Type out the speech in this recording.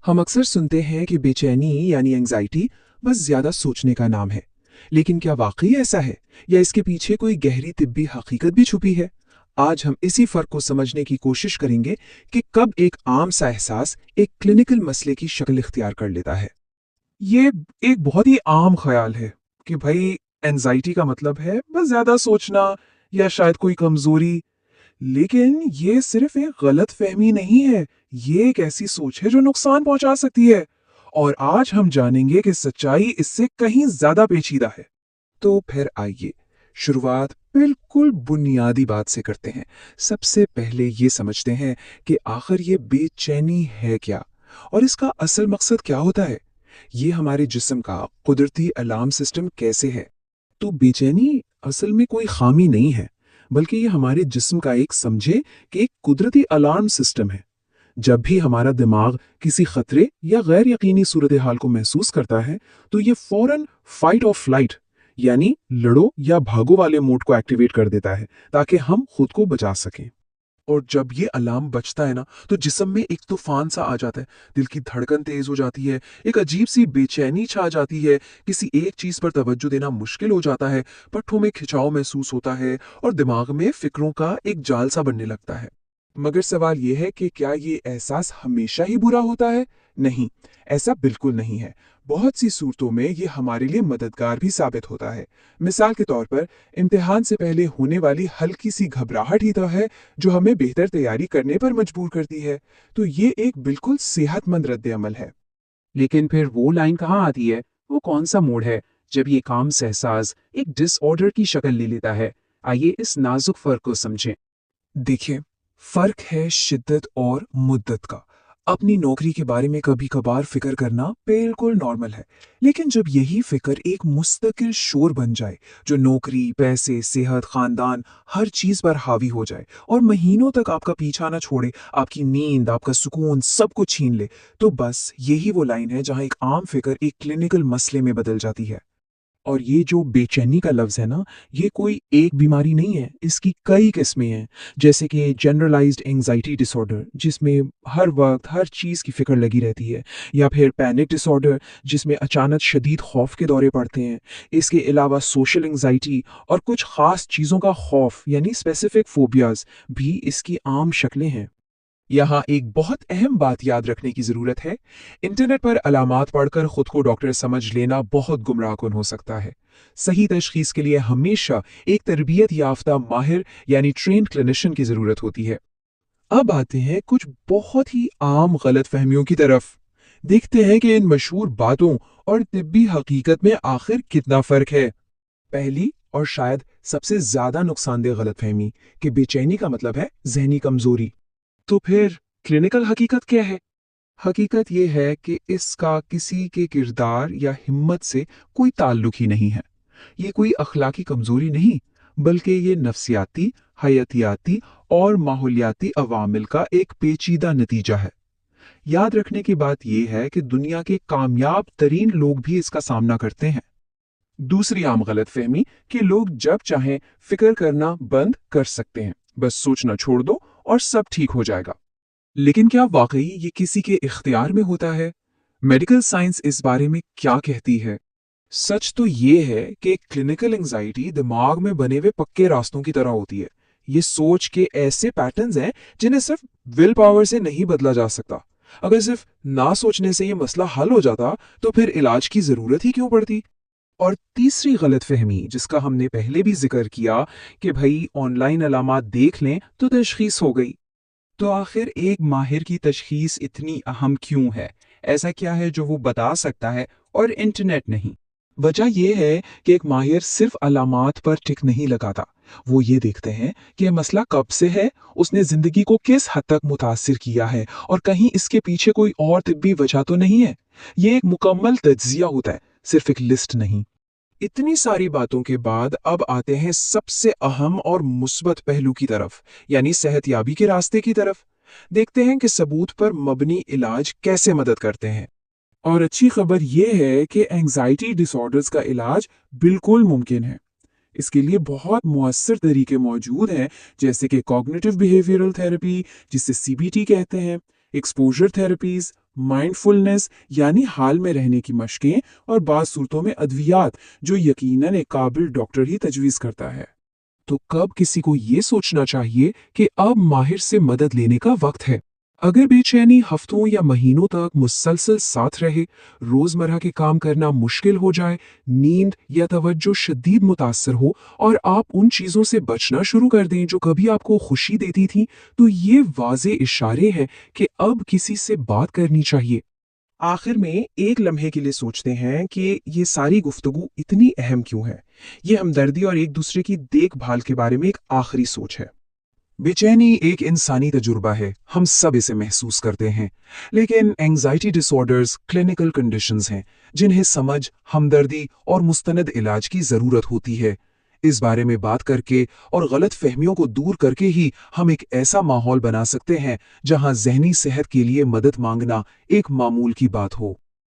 हम अक्सर सुनते हैं कि बेचैनी यानी एंजाइटी बस ज्यादा सोचने का नाम है। लेकिन क्या वाकई ऐसा है, या इसके पीछे कोई गहरी तिब्बी हकीकत भी छुपी है? आज हम इसी फर्क को समझने की कोशिश करेंगे कि कब एक आम सा एहसास एक क्लिनिकल मसले की शक्ल इख्तियार कर लेता है। ये एक बहुत ही आम ख्याल है कि भाई एंजाइटी का मतलब है बस ज्यादा सोचना या शायद कोई कमजोरी। लेकिन ये सिर्फ एक गलत फहमी नहीं है, ये एक ऐसी सोच है जो नुकसान पहुंचा सकती है। और आज हम जानेंगे कि सच्चाई इससे कहीं ज्यादा पेचीदा है। तो फिर आइए शुरुआत बिल्कुल बुनियादी बात से करते हैं। सबसे पहले ये समझते हैं कि आखिर ये बेचैनी है क्या, और इसका असल मकसद क्या होता है। ये हमारे जिस्म का कुदरती अलार्म सिस्टम कैसे है। तो बेचैनी असल में कोई खामी नहीं है, बल्कि ये हमारे जिस्म का एक समझे कि एक कुदरती अलार्म सिस्टम है। जब भी हमारा दिमाग किसी खतरे या गैर यकीनी सूरत हाल को महसूस करता है, तो ये फौरन फाइट और फ्लाइट यानी लड़ो या भागो वाले मोड को एक्टिवेट कर देता है, ताकि हम खुद को बचा सकें। और जब ये अलार्म बजता है ना, तो जिस्म में एक तूफान सा आ जाता है। दिल की धड़कन तेज हो जाती है, एक अजीब सी बेचैनी छा जाती है, किसी एक चीज पर तवज्जो देना मुश्किल हो जाता है, पट्टों में खिंचाव महसूस होता है और दिमाग में फिक्रों का एक जाल सा बनने लगता है। मगर सवाल यह है कि क्या ये एहसास हमेशा ही बुरा होता है? नहीं, ऐसा बिल्कुल नहीं है। बहुत सी सूरतों में ये हमारे लिए मददगार भी साबित होता है। मिसाल के तौर पर, इम्तिहान से पहले होने वाली हल्की सी घबराहट ही तो है जो हमें बेहतर तैयारी करने पर मजबूर करती है। तो ये एक बिल्कुल सेहतमंद रद्द-ए-अमल है। लेकिन फिर वो लाइन कहाँ आती है? वो कौन सा मोड़ है जब ये काम सा एहसास एक डिसऑर्डर की शक्ल ले लेता है? आइए इस नाजुक फर्क को समझें। देखिए, फर्क है शिद्दत और मुद्दत का। अपनी नौकरी के बारे में कभी कभार फिक्र करना बिल्कुल नॉर्मल है। लेकिन जब यही फिक्र एक मुस्तकिल शोर बन जाए, जो नौकरी, पैसे, सेहत, खानदान, हर चीज पर हावी हो जाए और महीनों तक आपका पीछा ना छोड़े, आपकी नींद, आपका सुकून, सब कुछ छीन ले, तो बस यही वो लाइन है जहां एक आम फिक्र एक क्लिनिकल मसले में बदल जाती है। और ये जो बेचैनी का लफ्ज़ है ना, ये कोई एक बीमारी नहीं है, इसकी कई किस्में हैं। जैसे कि जनरलाइज्ड एंजाइटी डिसऑर्डर, जिसमें हर वक्त हर चीज़ की फ़िक्र लगी रहती है, या फिर पैनिक डिसऑर्डर, जिसमें अचानक शदीद खौफ के दौरे पड़ते हैं। इसके अलावा सोशल एंजाइटी और कुछ ख़ास चीज़ों का खौफ यानी स्पेसिफिक फोबियाज़ भी इसकी आम शक्लें हैं। यहाँ एक बहुत अहम बात याद रखने की जरूरत है। इंटरनेट पर अलामात पढ़कर खुद को डॉक्टर समझ लेना बहुत गुमराहकुन हो सकता है। सही तशखीस के लिए हमेशा एक तरबियत याफ्ता माहिर यानी ट्रेन्ड क्लिनिशियन की जरूरत होती है। अब आते हैं कुछ बहुत ही आम गलत फहमियों की तरफ। देखते हैं कि इन मशहूर बातों और तिब्बी हकीकत में आखिर कितना फर्क है। पहली और शायद सबसे ज्यादा नुकसानदेह गलतफहमी कि बेचैनी का मतलब है जहनी कमजोरी। तो फिर क्लिनिकल हकीकत क्या है? हकीकत यह है कि इसका किसी के किरदार या हिम्मत से कोई ताल्लुक ही नहीं है। ये कोई अखलाकी कमजोरी नहीं, बल्कि ये नफ्सियाती, हयातियाती और माहौलियाती अवामिल का एक पेचीदा नतीजा है। याद रखने की बात यह है कि दुनिया के कामयाब तरीन लोग भी इसका सामना करते हैं। दूसरी आम गलतफहमी कि लोग जब चाहें फिक्र करना बंद कर सकते हैं, बस सोचना छोड़ दो और सब ठीक हो जाएगा। लेकिन क्या वाकई ये किसी के इख्तियार में होता है? मेडिकल साइंस इस बारे में क्या कहती है? सच तो ये है कि क्लिनिकल एंजाइटी दिमाग में बने हुए पक्के रास्तों की तरह होती है। ये सोच के ऐसे पैटर्न्स हैं जिन्हें सिर्फ विल पावर से नहीं बदला जा सकता। अगर सिर्फ ना सोचने से ये मसला हल हो जाता, तो फिर इलाज की जरूरत ही क्यों पड़ती? और तीसरी गलतफहमी, जिसका हमने पहले भी जिक्र किया कि भाई ऑनलाइन अलामात देख लें तो तशखीस हो गई। तो आखिर एक माहिर की तशखीस इतनी अहम क्यों है? ऐसा क्या है जो वो बता सकता है और इंटरनेट नहीं? वजह यह है कि एक माहिर सिर्फ अलामात पर टिक नहीं लगाता। वो ये देखते हैं कि यह मसला कब से है, उसने जिंदगी को किस हद तक मुतासिर किया है, और कहीं इसके पीछे कोई और तिब्बी वजह तो नहीं है। ये एक मुकम्मल तज्जिया होता है, सिर्फ एक लिस्ट नहीं। इतनी सारी बातों के बाद अब आते हैं सबसे अहम और मुस्बत पहलू की तरफ, यानी सेहतयाबी के रास्ते की तरफ। देखते हैं कि सबूत पर मबनी इलाज कैसे मदद करते हैं। और अच्छी खबर यह है कि एंजाइटी डिसऑर्डर्स का इलाज बिल्कुल मुमकिन है। इसके लिए बहुत मुअस्सर तरीके मौजूद हैं, जैसे कि कॉग्निटिव बिहेवियरल थेरेपी, जिसे सीबीटी कहते हैं, एक्सपोजर थेरेपीज, माइंडफुलनेस यानी हाल में रहने की मशकें और बाज़ सूरतों में अद्वियात जो यकीनन एक काबिल डॉक्टर ही तजवीज़ करता है। तो कब किसी को ये सोचना चाहिए कि अब माहिर से मदद लेने का वक्त है? अगर बेचैनी हफ्तों या महीनों तक मुसलसल साथ रहे, रोजमर्रा के काम करना मुश्किल हो जाए, नींद या तवज्जो शदीद मुतासर हो और आप उन चीज़ों से बचना शुरू कर दें जो कभी आपको खुशी देती थी, तो ये वाज़े इशारे हैं कि अब किसी से बात करनी चाहिए। आखिर में एक लम्हे के लिए सोचते हैं कि ये सारी गुफ्तगू इतनी अहम क्यों है। ये हमदर्दी और एक दूसरे की देखभाल के बारे में एक आखिरी सोच है। बेचैनी एक इंसानी तजुर्बा है, हम सब इसे महसूस करते हैं, लेकिन एंजाइटी डिसऑर्डर्स क्लिनिकल कंडीशंस हैं जिन्हें समझ, हमदर्दी और मुस्तनद इलाज की ज़रूरत होती है। इस बारे में बात करके और गलत फहमियों को दूर करके ही हम एक ऐसा माहौल बना सकते हैं जहां ज़हनी सेहत के लिए मदद मांगना एक मामूल की बात हो।